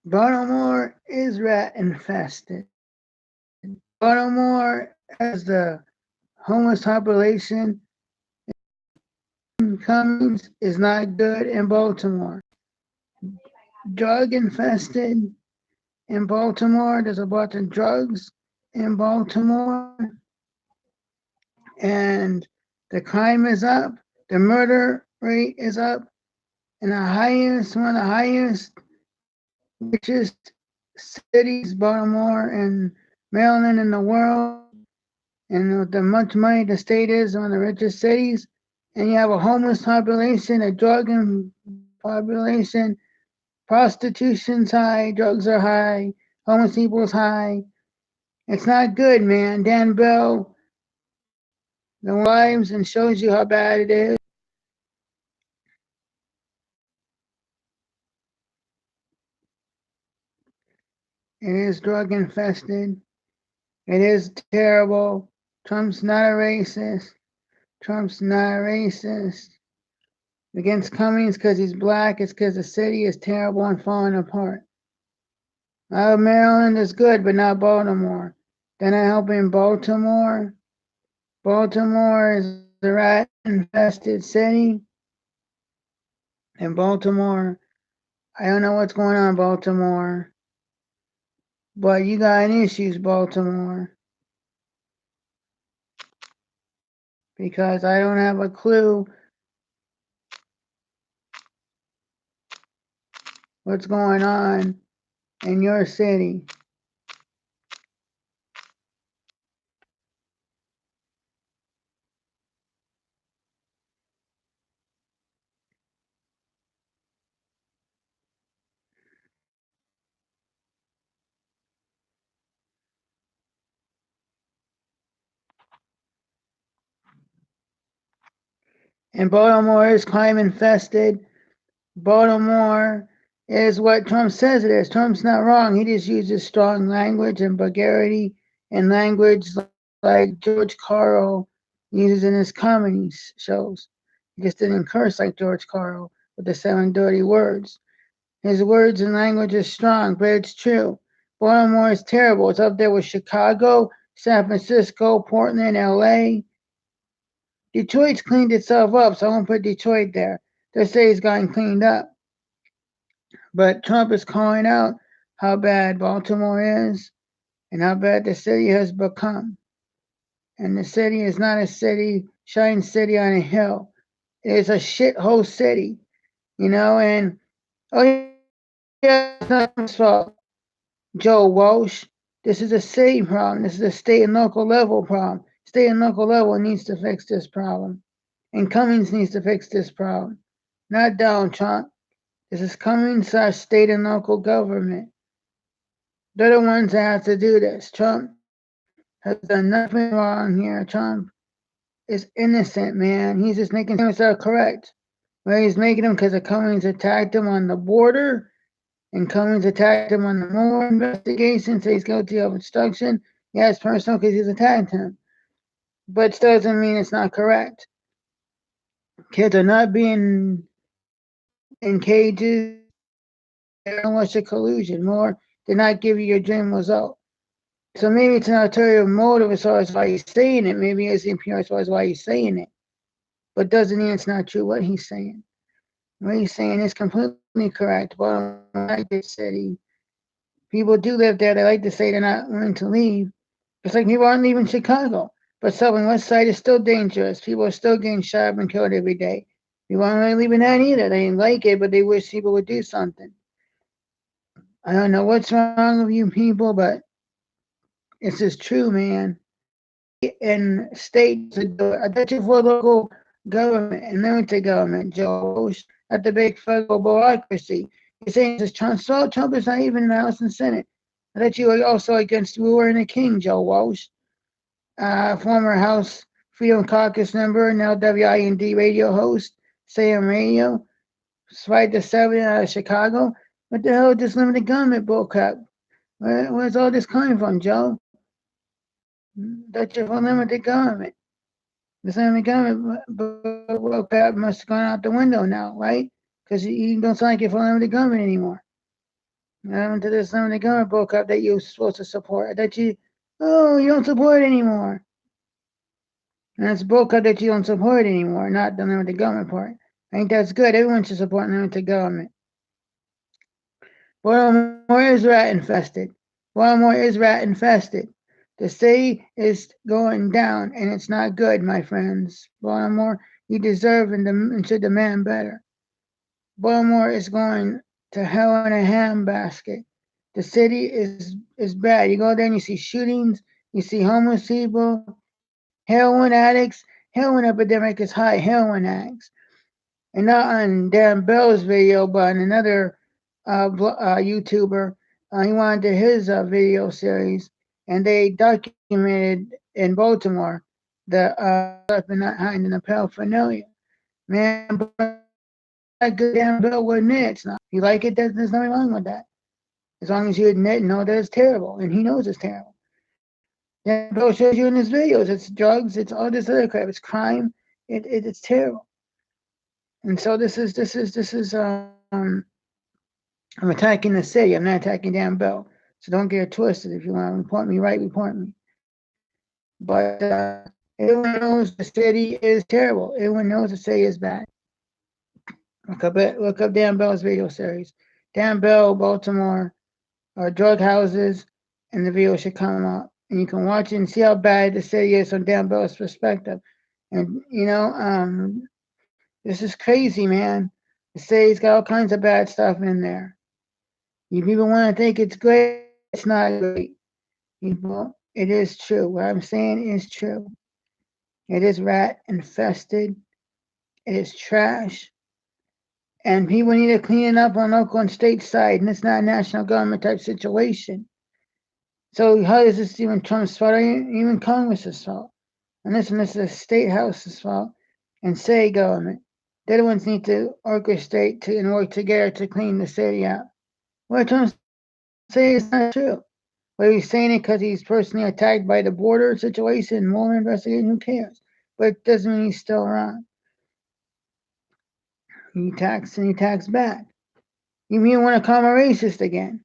Baltimore is rat infested. Baltimore has the homeless population. Cummings is not good in Baltimore. Drug infested in Baltimore. There's a bunch of drugs in Baltimore, and the crime is up. The murder rate is up, and one of the highest, richest cities, Baltimore and Maryland in the world. And with the much money the state is, one of the richest cities, and you have a homeless population, a drug population, prostitution's high, drugs are high, homeless people's high. It's not good, man. Dan Bell, the lives and shows you how bad it is. It is drug infested. It is terrible. Trump's not a racist. Trump's not a racist. Against Cummings because he's black, it's because the city is terrible and falling apart. Maryland is good, but not Baltimore. Then I help in Baltimore. Baltimore is a rat infested city. In Baltimore, I don't know what's going on in Baltimore, but you got issues, Baltimore, because I don't have a clue what's going on in your city. And Baltimore is crime infested. Baltimore is what Trump says it is. Trump's not wrong. He just uses strong language and vulgarity and language like George Carl uses in his comedy shows. He just didn't curse like George Carl with the seven dirty words. His words and language is strong, but it's true. Baltimore is terrible. It's up there with Chicago, San Francisco, Portland, LA. Detroit's cleaned itself up, so I won't put Detroit there. They say it's gotten cleaned up. But Trump is calling out how bad Baltimore is and how bad the city has become. And the city is not a city, shining city on a hill. It is a shithole city, and oh yeah, it's not Trump's fault. Joe Walsh, this is a city problem. This is a state and local level problem. State and local level needs to fix this problem. And Cummings needs to fix this problem. Not Donald Trump. This is Cummings, our state and local government. They're the ones that have to do this. Trump has done nothing wrong here. Trump is innocent, man. He's just making statements that are correct. Well, he's making them because Cummings attacked him on the border, and Cummings attacked him on the Mueller investigation, so he's guilty of obstruction. Yeah, it's personal because he's attacked him. But still doesn't mean it's not correct. Kids are not being in cages. They don't watch the collusion more. Did not give you your dream result. So maybe it's an ulterior motive as far as why he's saying it. Maybe it's impure as far as why he's saying it. But doesn't mean it's not true what he's saying. What he's saying is completely correct. Baltimore is a good city. People do live there. They like to say they're not willing to leave. It's like people aren't leaving Chicago. But Southern West Side is still dangerous. People are still getting shot up and killed every day. People aren't really leaving that either. They didn't like it, but they wish people would do something. I don't know what's wrong with you people, but it's just true, man. And states to do it. I bet you for local government and limited government, Joe, at the big federal bureaucracy. You're saying this Trump, so Trump is not even in the House and Senate. I bet you are also against Ruler and the King, Joe Walsh, former House Freedom Caucus member, now WIND radio host, Sam Radio, Fight the 7 out of Chicago. What the hell is this limited government bullcrap? Where's all this coming from, Joe? That's your limited government. The limited government bullcrap must have gone out the window now, right? Because you don't sound like you're for limited government anymore. Until this limited government broke up that you were supposed to support. That you don't support anymore. And it's broke up that you don't support anymore, not the limited government part. I think that's good. Everyone should support limited government. Baltimore is rat infested. Baltimore is rat infested. The city is going down, and it's not good, my friends. Baltimore, you deserve and should demand better. Baltimore is going to hell in a handbasket. The city is bad. You go there and you see shootings, you see homeless people, heroin addicts. Heroin epidemic is high. Heroin addicts, and not on Dan Bell's video, but on another YouTuber. He wanted to his video series, and they documented in Baltimore the up and not hiding in the paraphernalia. Man, that good damn bill wasn't it. It's not. If you like it, there's nothing wrong with that. As long as you admit and know that it's terrible, and he knows it's terrible. Dan Bill shows you in his videos. It's drugs. It's all this other crap. It's crime. It's terrible. And so I'm attacking the city. I'm not attacking Dan Bell. So don't get it twisted. If you want to report me, right, report me. But everyone knows the city is terrible. Everyone knows the city is bad. Look up Dan Bell's video series. Dan Bell, Baltimore, drug houses, and the video should come up. And you can watch it and see how bad the city is from Dan Bell's perspective. And this is crazy, man. The city's got all kinds of bad stuff in there. You people want to think it's great. It's not great. People, it is true. What I'm saying is true. It is rat infested. It is trash. And people need to clean it up on local and state side. And it's not a national government type situation. So how is this even Trump's fault or even Congress's fault? And this is the state house's fault and city government. They're the ones need to orchestrate and work together to clean the city out. What Trump say is not true. Whether he's saying it because he's personally attacked by the border situation, more investigation, who cares? But it doesn't mean he's still around. He attacks and he attacks back. You mean want to call him a racist again?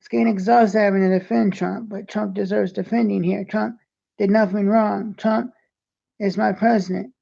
It's getting exhausted having to defend Trump, but Trump deserves defending here. Trump did nothing wrong. Trump is my president.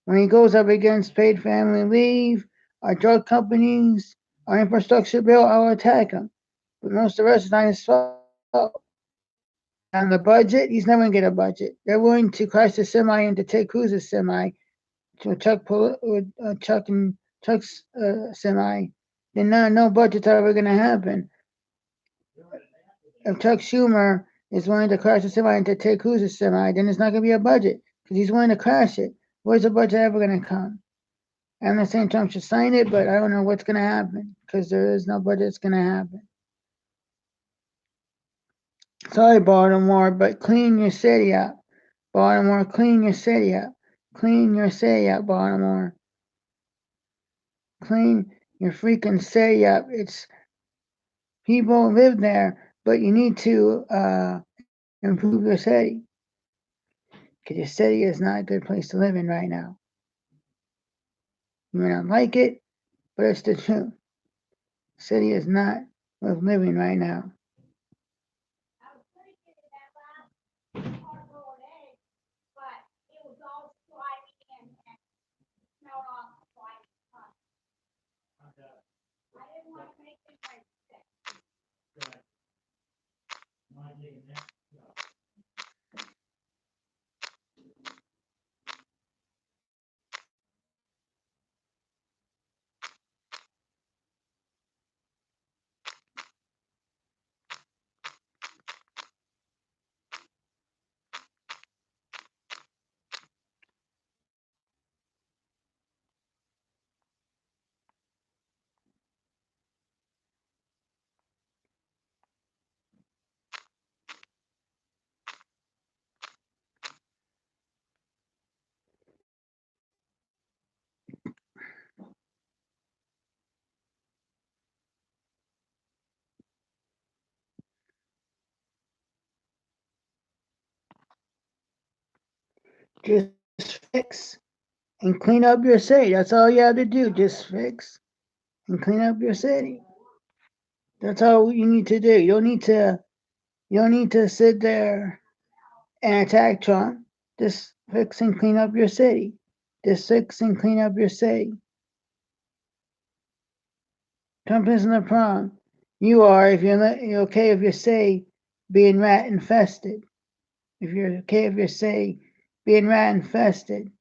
When he goes up against paid family leave, our drug companies, our infrastructure bill, I'll attack him. But most of the rest is not his fault. On the budget, he's never going to get a budget. They're willing to crash the semi into Ted Cruz's semi, to Chuck's semi. Then no budget's ever going to happen. If Chuck Schumer is willing to crash the semi into Ted Cruz's semi, then it's not going to be a budget because he's willing to crash it. Where's the budget ever going to come? I'm not saying Trump should sign it, but I don't know what's going to happen because there is no budget that's going to happen. Sorry, Baltimore, but clean your city up. Baltimore, clean your city up. Clean your city up, Baltimore. Clean your freaking city up. It's people live there, but you need to improve your city. Because your city is not a good place to live in right now. You may not like it, but it's the truth. The city is not worth living right now. Just fix and clean up your city. That's all you have to do. Just fix and clean up your city. That's all you need to do. You don't need to sit there and attack Trump. Just fix and clean up your city. Just fix and clean up your city. Trump isn't a problem. You are if you're okay if your city being rat infested. If you're okay if your city being rat infested.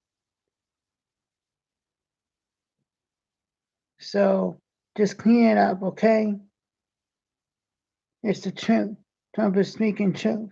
So just clean it up, okay? It's the truth. Trump is speaking truth.